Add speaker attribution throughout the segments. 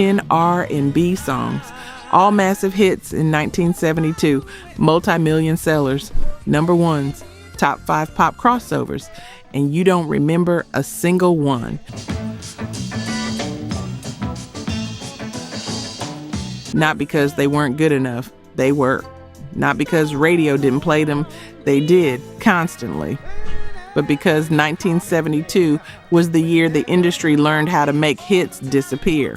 Speaker 1: 10 R&B songs, all massive hits in 1972, multi-million sellers, number ones, top 5 pop crossovers, and you don't remember a single one. Not because they weren't good enough, they were. Not because radio didn't play them, they did, constantly. But because 1972 was the year the industry learned how to make hits disappear.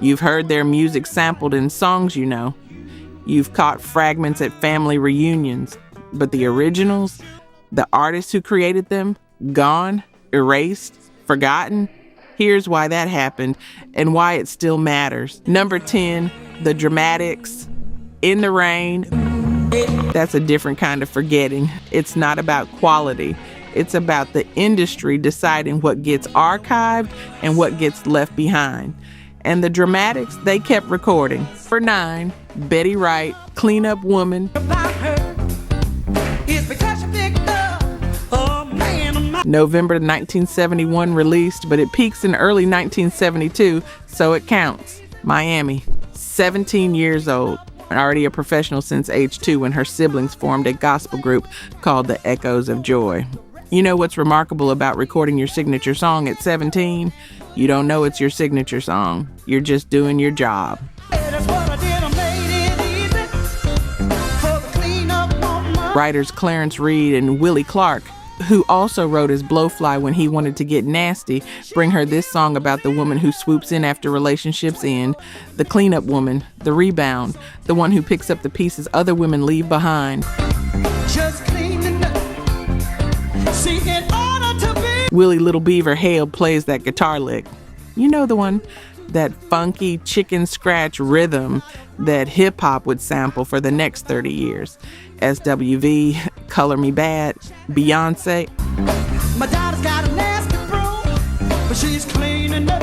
Speaker 1: You've heard their music sampled in songs you know. You've caught fragments at family reunions. But the originals, the artists who created them, gone, erased, forgotten. Here's why that happened and why it still matters. Number 10, The Dramatics, In the Rain. That's a different kind of forgetting. It's not about quality. It's about the industry deciding what gets archived and what gets left behind. And the Dramatics, they kept recording. For 9, Betty Wright, Clean Up Woman. November 1971 released, but it peaks in early 1972, so it counts. Miami, 17 years old, already a professional since age 2 when her siblings formed a gospel group called the Echoes of Joy. You know what's remarkable about recording your signature song at 17? You don't know it's your signature song. You're just doing your job. Writers Clarence Reed and Willie Clark, who also wrote as Blowfly when he wanted to get nasty, bring her this song about the woman who swoops in after relationships end, the cleanup woman, the rebound, the one who picks up the pieces other women leave behind. Just cleaning up. See, in order to be... Willie Little Beaver Hale plays that guitar lick. You know the one, that funky chicken scratch rhythm that hip-hop would sample for the next 30 years. SWV, Color Me Bad, Beyonce. My daughter's got a nasty broom, but she's cleaning up.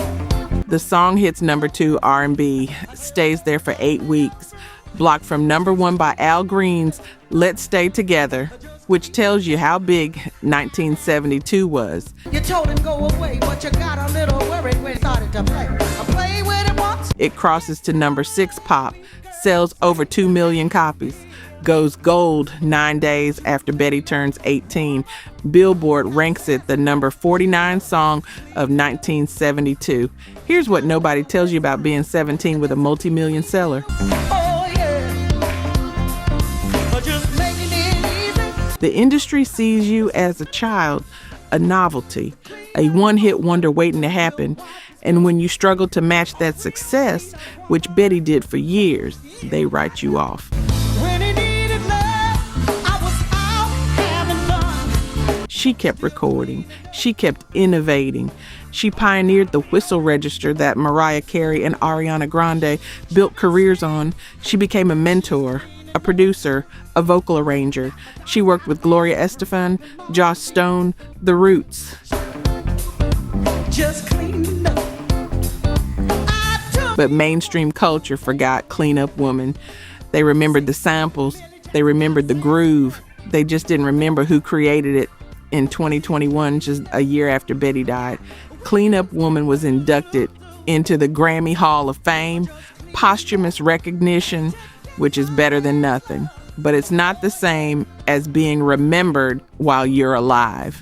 Speaker 1: The song hits number 2 R&B, stays there for 8 weeks, blocked from number 1 by Al Green's Let's Stay Together, which tells you how big 1972 was. You told him go away, but you got a little worried when he started to play. Play with it once. It crosses to number 6 pop, sells over 2 million copies. Goes gold 9 days after Betty turns 18. Billboard ranks it the number 49 song of 1972. Here's what nobody tells you about being 17 with a multi-million seller. Oh, yeah. Just making it easy. The industry sees you as a child, a novelty, a one-hit wonder waiting to happen. And when you struggle to match that success, which Betty did for years, they write you off. She kept recording. She kept innovating. She pioneered the whistle register that Mariah Carey and Ariana Grande built careers on. She became a mentor, a producer, a vocal arranger. She worked with Gloria Estefan, Joss Stone, The Roots. Just clean up. But mainstream culture forgot Clean Up Woman. They remembered the samples. They remembered the groove. They just didn't remember who created it. In 2021, just a year after Betty died, Clean Up Woman was inducted into the Grammy Hall of Fame, posthumous recognition, which is better than nothing. But it's not the same as being remembered while you're alive.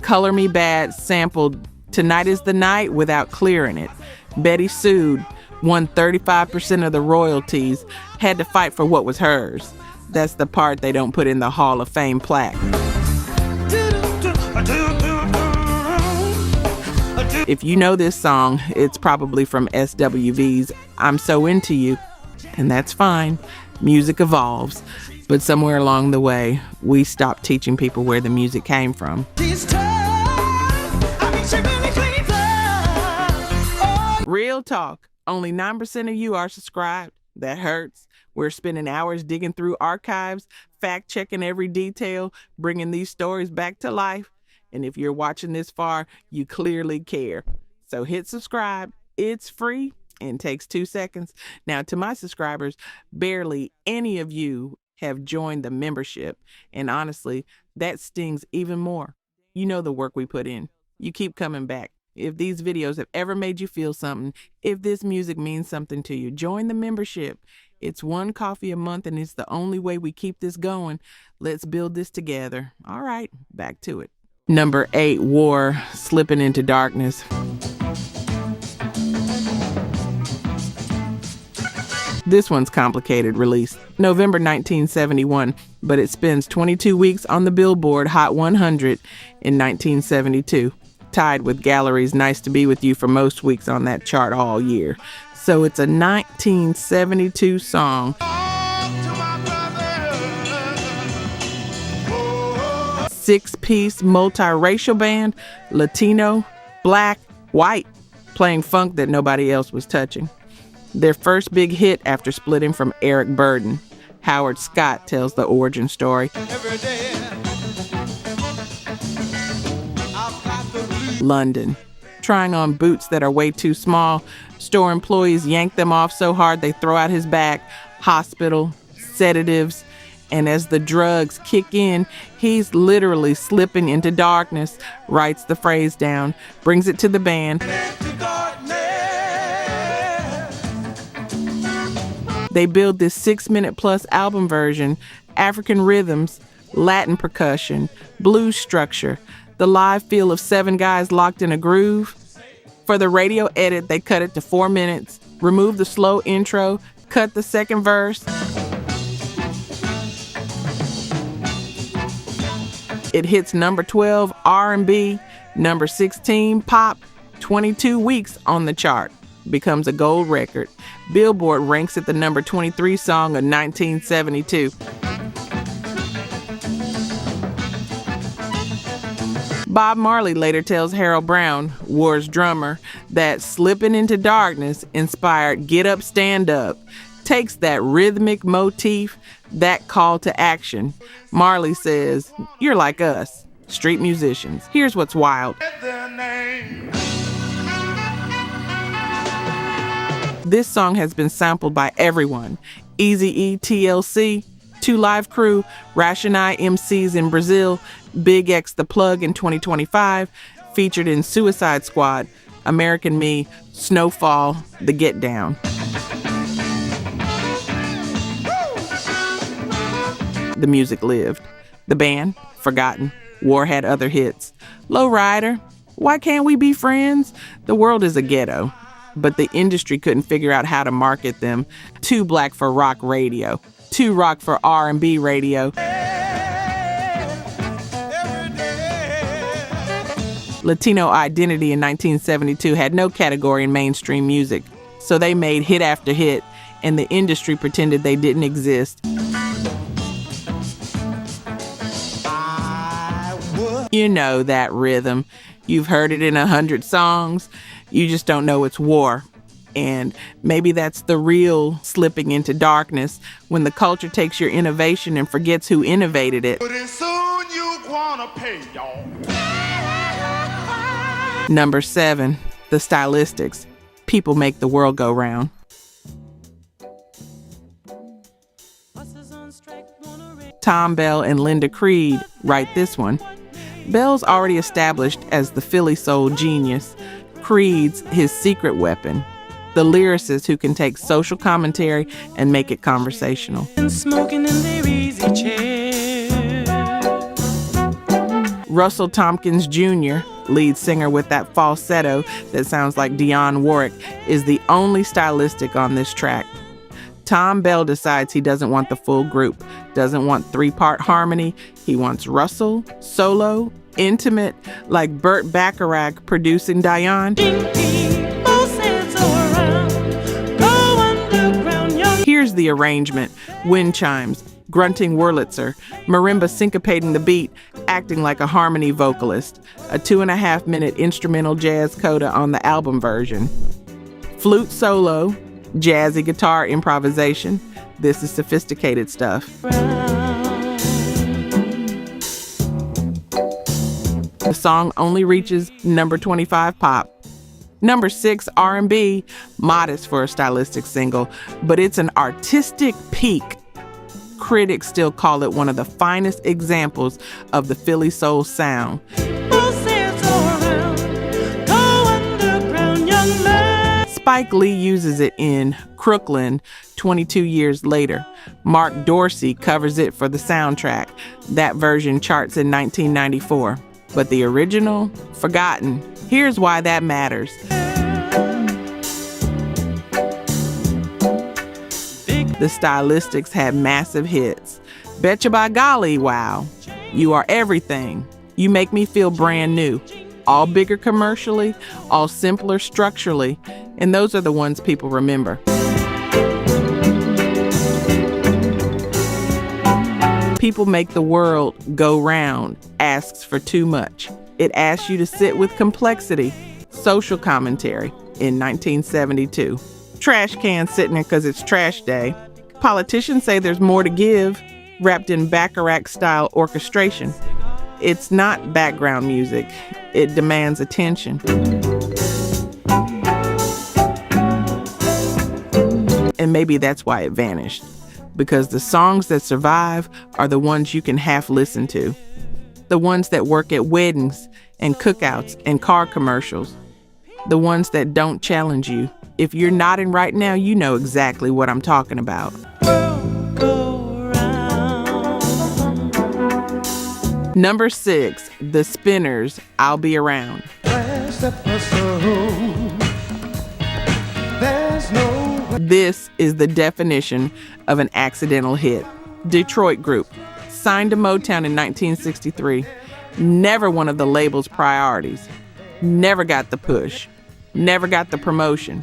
Speaker 1: Color Me Bad sampled Tonight Is the Night without clearing it. Betty sued, won 35% of the royalties, had to fight for what was hers. That's the part they don't put in the Hall of Fame plaque. If you know this song, it's probably from SWV's I'm So Into You, and that's fine. Music evolves, but somewhere along the way, we stopped teaching people where the music came from. Real talk. Only 9% of you are subscribed. That hurts. We're spending hours digging through archives, fact-checking every detail, bringing these stories back to life. And if you're watching this far, you clearly care. So hit subscribe. It's free and takes 2 seconds. Now, to my subscribers, barely any of you have joined the membership. And honestly, that stings even more. You know the work we put in. You keep coming back. If these videos have ever made you feel something, if this music means something to you, join the membership. It's one coffee a month, and it's the only way we keep this going. Let's build this together. All right, back to it. Number 8, War, Slippin' Into Darkness. This one's complicated, released November 1971, but it spends 22 weeks on the Billboard Hot 100 in 1972. Tied with Gallery's Nice to Be With You for most weeks on that chart all year. So it's a 1972 song. 6-piece multiracial band, Latino, Black, White, playing funk that nobody else was touching. Their first big hit after splitting from Eric Burdon. Howard Scott tells the origin story. London. Trying on boots that are way too small. Store employees yank them off so hard they throw out his back. Hospital, sedatives. And as the drugs kick in, he's literally slipping into darkness. Writes the phrase down, brings it to the band. They build this 6-minute plus album version, African rhythms, Latin percussion, blues structure, the live feel of 7 guys locked in a groove. For the radio edit, they cut it to 4 minutes, remove the slow intro, cut the second verse. It hits number 12 R&B, number 16 pop, 22 weeks on the chart. Becomes a gold record. Billboard ranks it the number 23 song of 1972. Bob Marley later tells Harold Brown, War's drummer, that Slippin' Into Darkness inspired Get Up, Stand Up. Takes that rhythmic motif, that call to action. Marley says, you're like us, street musicians. Here's what's wild. This song has been sampled by everyone. Eazy-E, TLC, 2 Live Crew, Ration I MCs in Brazil, Big X The Plug in 2025, featured in Suicide Squad, American Me, Snowfall, The Get Down. The music lived. The band, forgotten. War had other hits. Low Rider, Why Can't We Be Friends? The world is a ghetto. But the industry couldn't figure out how to market them. Too black for rock radio. Too rock for R&B radio. Latino identity in 1972 had no category in mainstream music, so they made hit after hit, and the industry pretended they didn't exist. You know that rhythm. You've heard it in 100 songs. You just don't know it's War. And maybe that's the real slipping into darkness, when the culture takes your innovation and forgets who innovated it. Soon you gonna pay, y'all. Number 7, the Stylistics. People make the world go round. Tom Bell and Linda Creed write this one. Bell's already established as the Philly soul genius. Creed's his secret weapon. The lyricist who can take social commentary and make it conversational. Smoking in their easy chair. Russell Tompkins Jr., lead singer with that falsetto that sounds like Dionne Warwick, is the only stylistic on this track. Tom Bell decides he doesn't want the full group, doesn't want 3-part harmony. He wants Russell, solo, intimate, like Burt Bacharach producing Dionne. Here's the arrangement. Wind chimes, grunting Wurlitzer, marimba syncopating the beat, acting like a harmony vocalist. A 2.5-minute instrumental jazz coda on the album version. Flute solo, jazzy guitar improvisation. This is sophisticated stuff. The song only reaches number 25 pop. Number 6 R&B, modest for a stylistic single, but it's an artistic peak. Critics still call it one of the finest examples of the Philly soul sound. Spike Lee uses it in Crooklyn 22 years later. Mark Dorsey covers it for the soundtrack. That version charts in 1994. But the original, forgotten. Here's why that matters. The Stylistics had massive hits. Betcha by golly, wow. You Are Everything. You Make Me Feel Brand New. All bigger commercially, all simpler structurally, and those are the ones people remember. People Make the World Go Round asks for too much. It asks you to sit with complexity. Social Commentary in 1972. Trash can sitting there because it's trash day. Politicians say there's more to give, wrapped in Bacharach-style orchestration. It's not background music. It demands attention. And maybe that's why it vanished. Because the songs that survive are the ones you can half listen to. The ones that work at weddings and cookouts and car commercials. The ones that don't challenge you. If you're nodding right now, you know exactly what I'm talking about. Number 6, The Spinners, I'll Be Around. This is the definition of an accidental hit. Detroit group, signed to Motown in 1963. Never one of the label's priorities. Never got the push. Never got the promotion.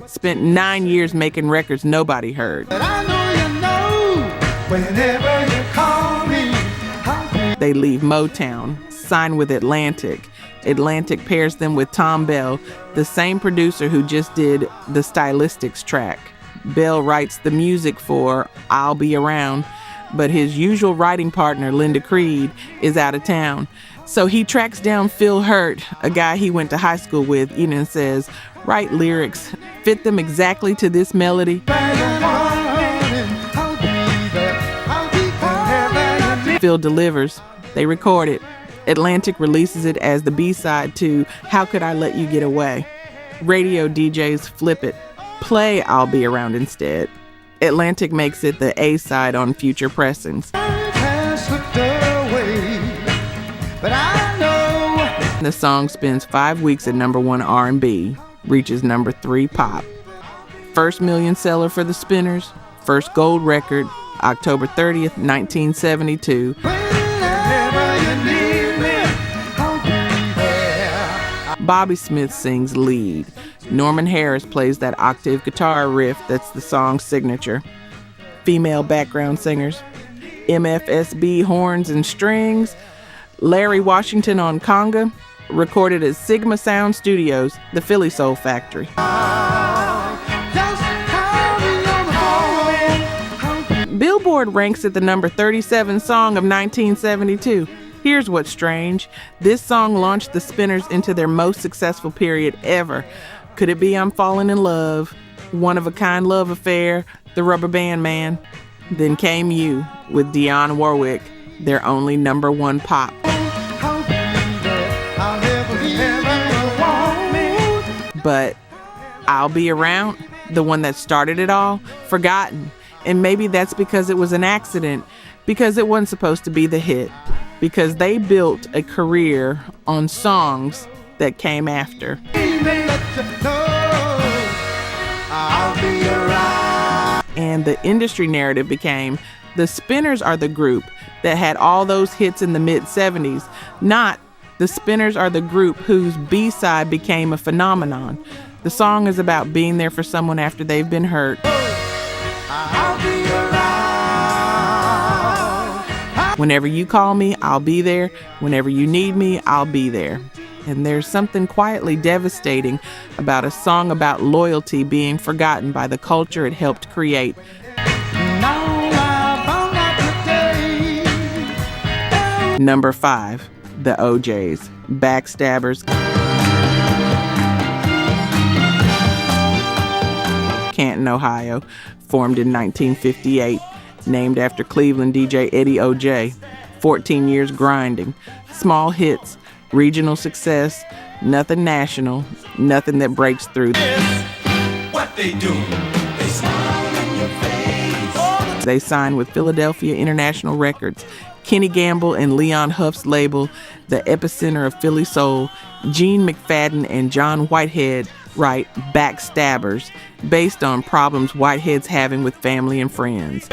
Speaker 1: Spent 9 years making records nobody heard. But I know you know, whenever you call me. They leave Motown, sign with Atlantic. Atlantic pairs them with Tom Bell, the same producer who just did the Stylistics track. Bell writes the music for I'll Be Around, but his usual writing partner, Linda Creed, is out of town. So he tracks down Phil Hurt, a guy he went to high school with, and says, write lyrics, fit them exactly to this melody. Phil delivers. They record it. Atlantic releases it as the B-side to How Could I Let You Get Away? Radio DJs flip it. Play I'll Be Around instead. Atlantic makes it the A-side on future pressings. The song spends 5 weeks at number 1 R&B, reaches number 3 pop. First million seller for the Spinners, first gold record, October 30th, 1972. Bobby Smith sings lead. Norman Harris plays that octave guitar riff that's the song's signature. Female background singers. MFSB horns and strings. Larry Washington on conga. Recorded at Sigma Sound Studios, the Philly Soul Factory. Billboard ranks it the number 37 song of 1972. Here's what's strange. This song launched the Spinners into their most successful period ever. Could it be I'm Falling in Love, One of a Kind Love Affair, The Rubber Band Man? Then came You with Dionne Warwick, their only number 1 pop. But I'll Be Around, the one that started it all, forgotten. And maybe that's because it was an accident, because it wasn't supposed to be the hit, because they built a career on songs that came after. And the industry narrative became, the Spinners are the group that had all those hits in the mid-70s, not the Spinners are the group whose B-side became a phenomenon. The song is about being there for someone after they've been hurt. Whenever you call me, I'll be there. Whenever you need me, I'll be there. And there's something quietly devastating about a song about loyalty being forgotten by the culture it helped create. Number 5, the OJs, Backstabbers. Canton, Ohio, formed in 1958. named after Cleveland DJ Eddie O.J. 14 years grinding, small hits, regional success, nothing national, nothing that breaks through.
Speaker 2: What they do, they smile in your face.
Speaker 1: They signed with Philadelphia International Records, Kenny Gamble and Leon Huff's label, the epicenter of Philly soul. Gene McFadden and John Whitehead write Backstabbers, based on problems Whitehead's having with family and friends.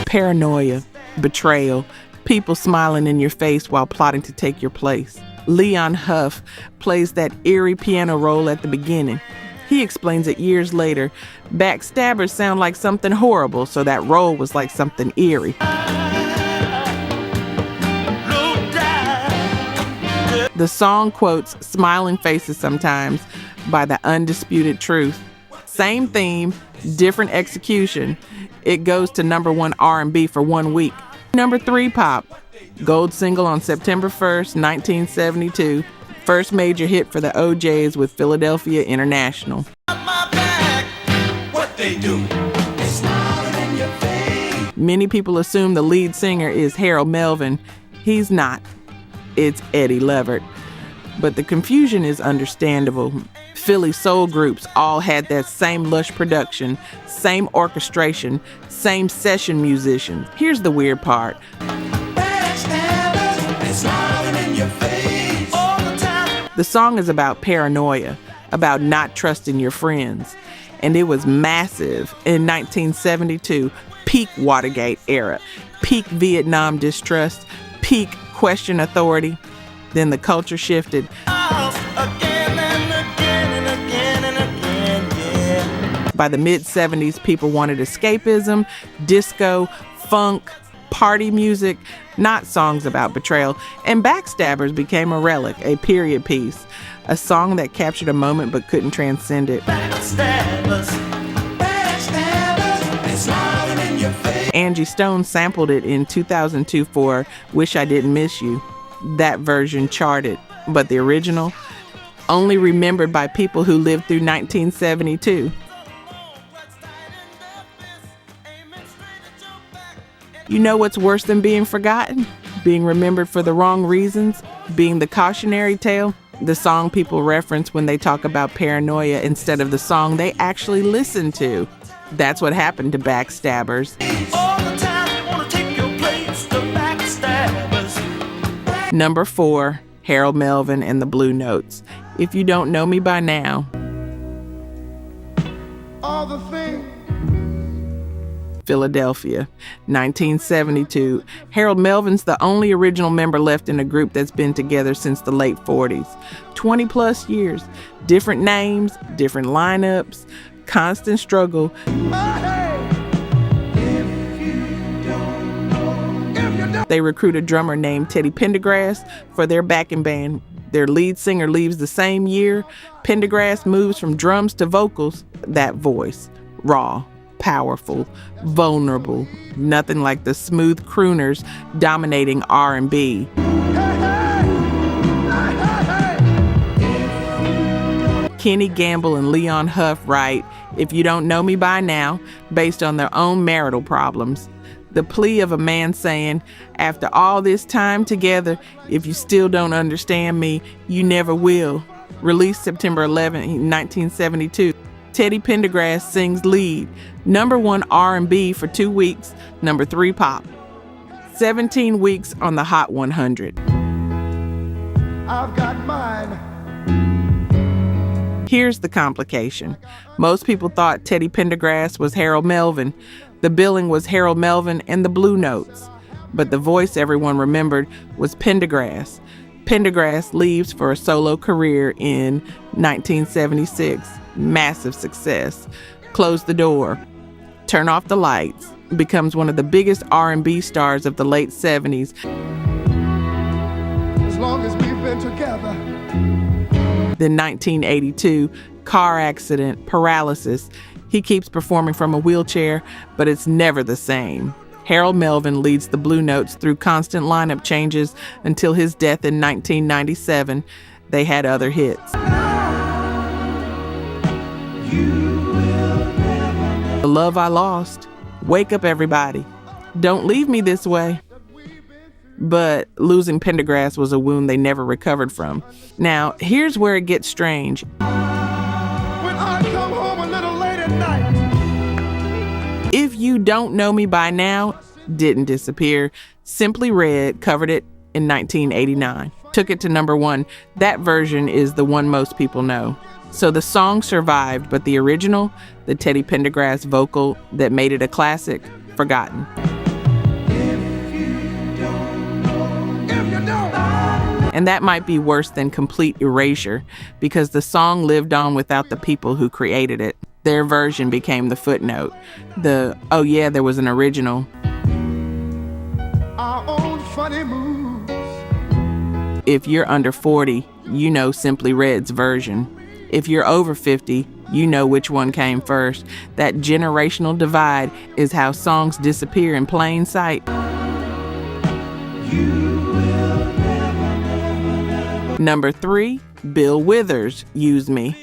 Speaker 1: Paranoia, betrayal, people smiling in your face while plotting to take your place. Leon Huff plays that eerie piano roll at the beginning. He explains it years later. Backstabbers sound like something horrible, so that roll was like something eerie. The song quotes smiling faces sometimes by The Undisputed Truth. Same theme, different execution. It goes to #1 R&B for 1 week. #3 pop. Gold single on September 1st, 1972. First major hit for the OJs with Philadelphia International.
Speaker 2: What they do, they smile in your face.
Speaker 1: Many people assume the lead singer is Harold Melvin. He's not. It's Eddie Leverett. But the confusion is understandable. Philly soul groups all had that same lush production, same orchestration, same session musicians. Here's the weird part.
Speaker 2: Backstabbers, they smiling in your face all the time.
Speaker 1: The song is about paranoia, about not trusting your friends. And it was massive in 1972, peak Watergate era, peak Vietnam distrust, peak question authority. Then the culture shifted.
Speaker 2: Again and again and again and again, yeah.
Speaker 1: By the mid-70s, people wanted escapism, disco, funk, party music, not songs about betrayal. And Backstabbers became a relic, a period piece, a song that captured a moment but couldn't transcend it.
Speaker 2: Backstabbers, backstabbers, they smiling in your face.
Speaker 1: Angie Stone sampled it in 2002 for Wish I Didn't Miss You. That version charted, but the original, only remembered by people who lived through 1972. You know what's worse than being forgotten? Being remembered for the wrong reasons? Being the cautionary tale? The song people reference when they talk about paranoia instead of the song they actually listen to. That's what happened to Backstabbers.
Speaker 2: All the time they wanna take your place, the backstabbers.
Speaker 1: #4, Harold Melvin and the Blue Notes. If you don't know me by now.
Speaker 2: All the things.
Speaker 1: Philadelphia, 1972. Harold Melvin's the only original member left in a group that's been together since the late 40s. 20 plus years, different names, different lineups, constant struggle. They recruit a drummer named Teddy Pendergrass for their backing band. Their lead singer leaves the same year. Pendergrass moves from drums to vocals. That voice, raw, powerful, vulnerable, nothing like the smooth crooners dominating R&B. Kenny Gamble and Leon Huff write If You Don't Know Me By Now, based on their own marital problems. The plea of a man saying, after all this time together, if you still don't understand me, you never will. Released September 11, 1972. Teddy Pendergrass sings lead. #1 R&B for 2 weeks. #3 pop. 17 weeks on the Hot 100.
Speaker 2: I've got mine.
Speaker 1: Here's the complication. Most people thought Teddy Pendergrass was Harold Melvin. The billing was Harold Melvin and the Blue Notes. But the voice everyone remembered was Pendergrass. Pendergrass leaves for a solo career in 1976. Massive success. Close the door. Turn off the lights. Becomes one of the biggest R&B stars of the late 70s.
Speaker 2: As long as we've been together.
Speaker 1: Then 1982, car accident, paralysis. He keeps performing from a wheelchair, but it's never the same. Harold Melvin leads the Blue Notes through constant lineup changes until his death in 1997. They had other hits.
Speaker 2: You
Speaker 1: Love I Lost, Wake Up Everybody, Don't Leave Me This Way. But losing Pendergrass was a wound they never recovered from. Now, here's where it gets strange.
Speaker 2: When I come home a little late at night.
Speaker 1: If You Don't Know Me By Now didn't disappear. Simply Red covered it in 1989. Took it to number 1. That version is the one most people know. So the song survived, but the original, the Teddy Pendergrass vocal that made it a classic, forgotten. And that might be worse than complete erasure, because the song lived on without the people who created it. Their version became the footnote. Oh yeah, there was an original.
Speaker 2: Our own funny moves.
Speaker 1: If you're under 40, you know Simply Red's version. If you're over 50, you know which one came first. That generational divide is how songs disappear in plain sight. Number 3, Bill Withers, Use Me.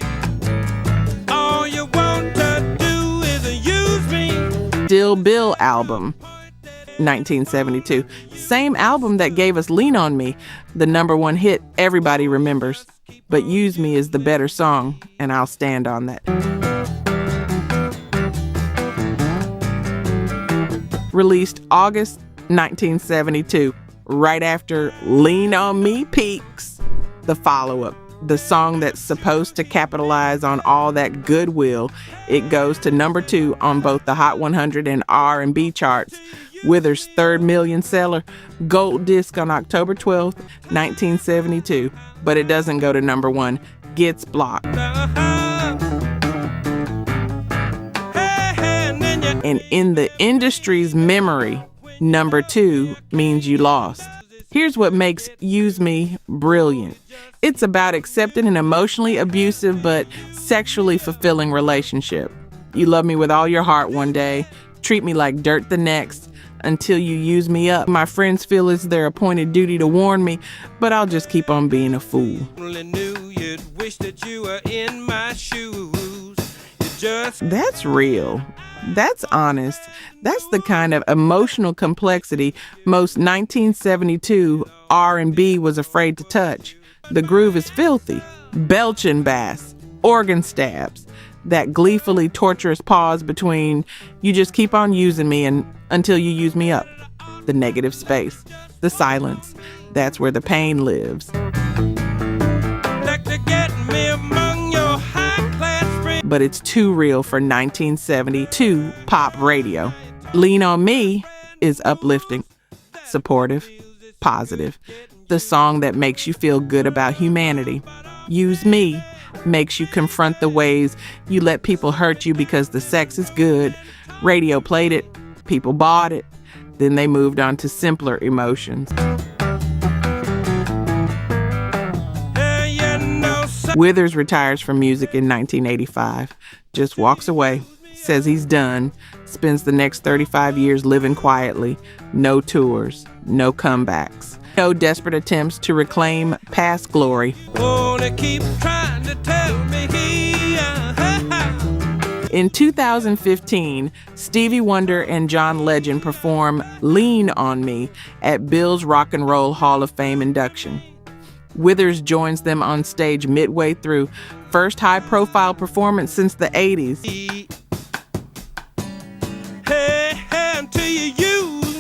Speaker 2: All you want to do is use me.
Speaker 1: Still Bill album, 1972. Same album that gave us Lean on Me, the number 1 hit everybody remembers. But Use Me is the better song, and I'll stand on that. Released August 1972, right after Lean on Me peaks. The follow-up, the song that's supposed to capitalize on all that goodwill. It goes to number 2 on both the Hot 100 and R&B charts. Withers' third million seller, gold disc on October 12th, 1972. But it doesn't go to number 1, gets blocked. And in the industry's memory, number 2 means you lost. Here's what makes Use Me brilliant. It's about accepting an emotionally abusive but sexually fulfilling relationship. You love me with all your heart one day, treat me like dirt the next, until you use me up. My friends feel it's their appointed duty to warn me, but I'll just keep on being a fool. That's real. That's honest. That's the kind of emotional complexity most 1972 R&B was afraid to touch. The groove is filthy, belching bass, organ stabs, that gleefully torturous pause between you just keep on using me and until you use me up. The negative space, the silence, that's where the pain lives. But it's too real for 1972 pop radio. Lean on Me is uplifting, supportive, positive. The song that makes you feel good about humanity. Use Me makes you confront the ways you let people hurt you because the sex is good. Radio played it, people bought it, then they moved on to simpler emotions. Withers retires from music in 1985, just walks away, says he's done, spends the next 35 years living quietly, no tours, no comebacks, no desperate attempts to reclaim past glory. In 2015, Stevie Wonder and John Legend perform Lean on Me at Bill's Rock and Roll Hall of Fame induction. Withers joins them on stage midway through, first high-profile performance since the 80s.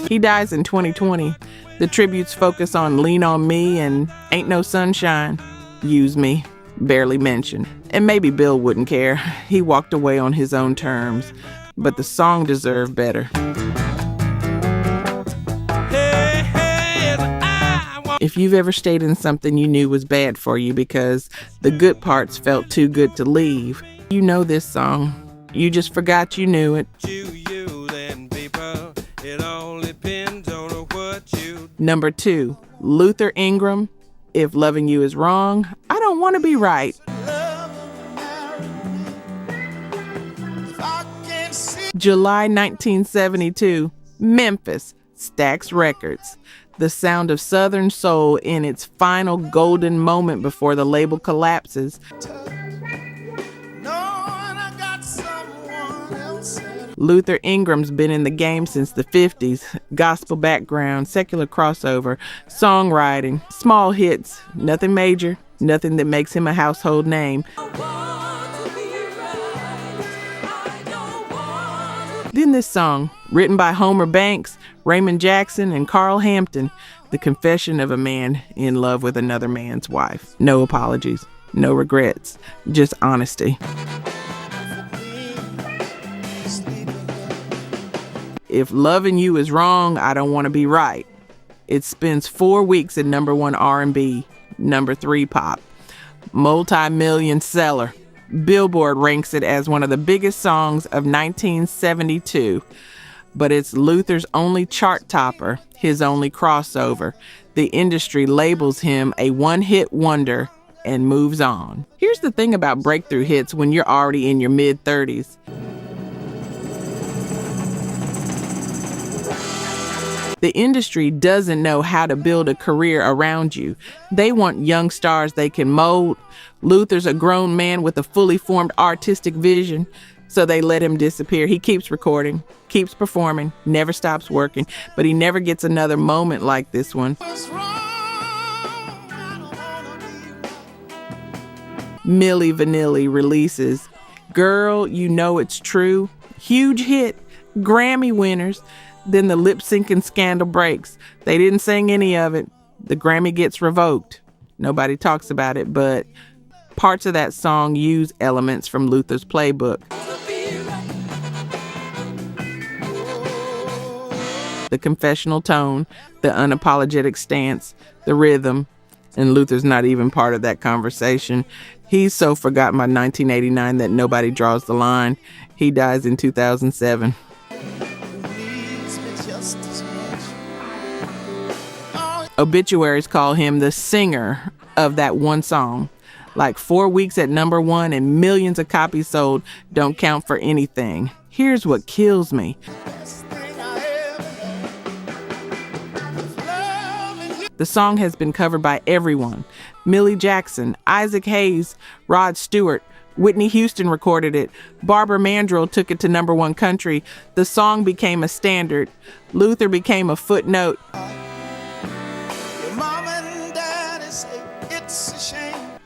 Speaker 1: He dies in 2020. The tributes focus on Lean on Me and Ain't No Sunshine. Use Me, barely mentioned. And maybe Bill wouldn't care. He walked away on his own terms. But the song deserved better. If you've ever stayed in something you knew was bad for you because the good parts felt too good to leave, you know this song. You just forgot you knew it. Number 2, Luther Ingram, If Loving You Is Wrong, I Don't Want to Be Right. July 1972, Memphis, Stax Records. The sound of Southern soul in its final golden moment before the label collapses. Luther Ingram's been in the game since the 50s. Gospel background, secular crossover, songwriting, small hits, nothing major, nothing that makes him a household name. Then this song, written by Homer Banks, Raymond Jackson, and Carl Hampton, the confession of a man in love with another man's wife. No apologies, no regrets, just honesty. If loving you is wrong, I don't want to be right. It spends 4 weeks at number 1 R&B, number 3 pop. Multi-million seller. Billboard ranks it as one of the biggest songs of 1972. But it's Luther's only chart topper, his only crossover. The industry labels him a one-hit wonder and moves on. Here's the thing about breakthrough hits when you're already in your mid-30s. The industry doesn't know how to build a career around you. They want young stars they can mold. Luther's a grown man with a fully formed artistic vision, so they let him disappear. He keeps recording, keeps performing, never stops working, but he never gets another moment like this one. Milli Vanilli releases Girl, You Know It's True. Huge hit, Grammy winners. Then the lip-syncing scandal breaks. They didn't sing any of it. The Grammy gets revoked. Nobody talks about it, but parts of that song use elements from Luther's playbook. The confessional tone, the unapologetic stance, the rhythm, and Luther's not even part of that conversation. He's so forgotten by 1989 that nobody draws the line. He dies in 2007. Obituaries call him the singer of that one song. Like 4 weeks at number 1 and millions of copies sold don't count for anything. Here's what kills me. The song has been covered by everyone. Millie Jackson, Isaac Hayes, Rod Stewart, Whitney Houston recorded it. Barbara Mandrell took it to number 1 country. The song became a standard. Luther became a footnote.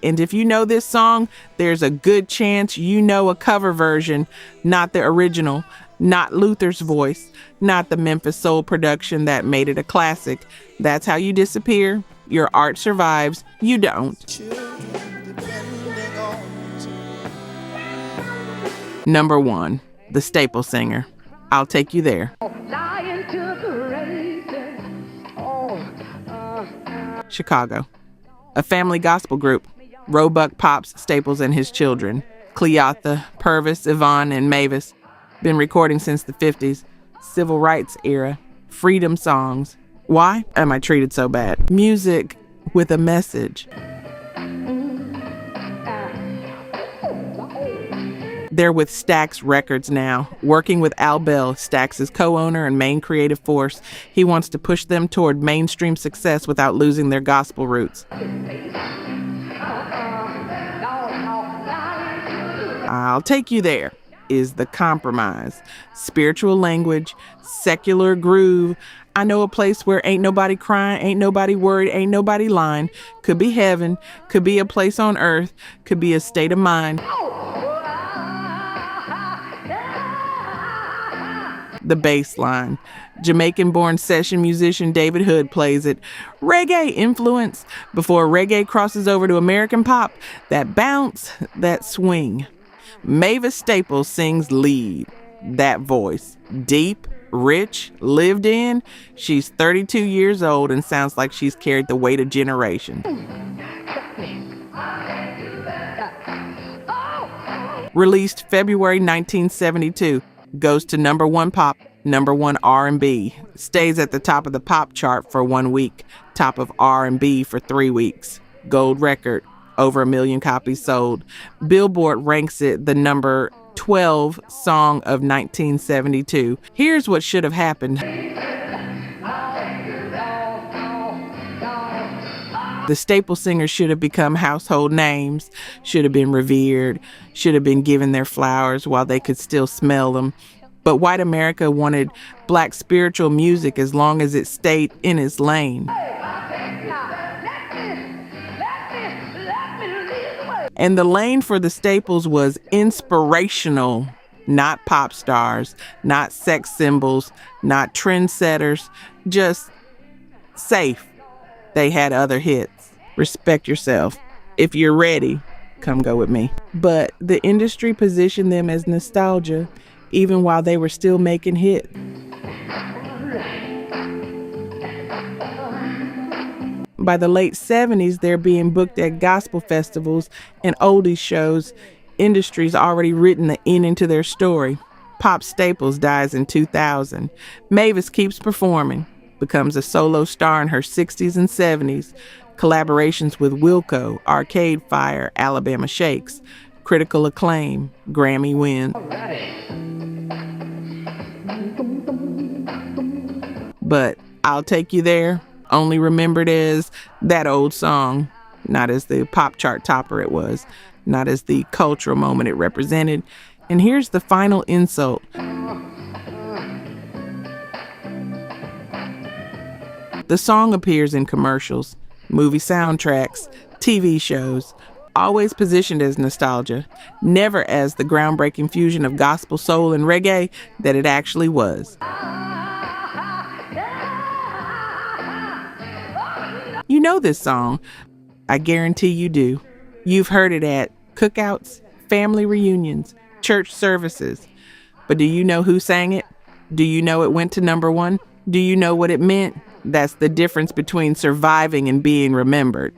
Speaker 1: And if you know this song, there's a good chance you know a cover version, not the original, not Luther's voice, not the Memphis Soul production that made it a classic. That's how you disappear. Your art survives. You don't. Number 1, the staple singer. I'll Take You There. Chicago. A family gospel group. Roebuck Pops, Staples, and his children. Cleotha, Purvis, Yvonne, and Mavis. Been recording since the 50s. Civil rights era. Freedom songs. Why am I treated so bad? Music with a message. They're with Stax Records now, working with Al Bell, Stax's co-owner and main creative force. He wants to push them toward mainstream success without losing their gospel roots. I'll Take You There is the compromise. Spiritual language, secular groove. I know a place where ain't nobody crying, ain't nobody worried, ain't nobody lying. Could be heaven, could be a place on earth, could be a state of mind. The bass line. Jamaican-born session musician David Hood plays it. Reggae influence before reggae crosses over to American pop. That bounce, that swing. Mavis Staples sings lead. That voice. Deep, rich, lived in. She's 32 years old and sounds like she's carried the weight of generations. Released February 1972. Goes to number 1 pop, number 1 R&B. Stays at the top of the pop chart for 1 week. Top of R&B for 3 weeks. Gold record. Over 1 million copies sold. Billboard ranks it the number 12 song of 1972. Here's what should have happened. The staple singers should have become household names, should have been revered, should have been given their flowers while they could still smell them. But white America wanted black spiritual music as long as it stayed in its lane. And the lane for the Staples was inspirational, not pop stars, not sex symbols, not trendsetters, just safe. They had other hits. Respect yourself. If you're ready, come go with me. But the industry positioned them as nostalgia, even while they were still making hits. By the late 70s, they're being booked at gospel festivals and oldies shows. Industry's already written the ending to their story. Pop Staples dies in 2000. Mavis keeps performing, becomes a solo star in her 60s and 70s. Collaborations with Wilco, Arcade Fire, Alabama Shakes. Critical acclaim, Grammy win. But I'll Take You There, only remembered as that old song, not as the pop chart topper it was, not as the cultural moment it represented. And here's the final insult. The song appears in commercials, movie soundtracks, TV shows, always positioned as nostalgia, never as the groundbreaking fusion of gospel, soul, and reggae that it actually was. You know this song. I guarantee you do. You've heard it at cookouts, family reunions, church services. But do you know who sang it? Do you know it went to number one? Do you know what it meant? That's the difference between surviving and being remembered.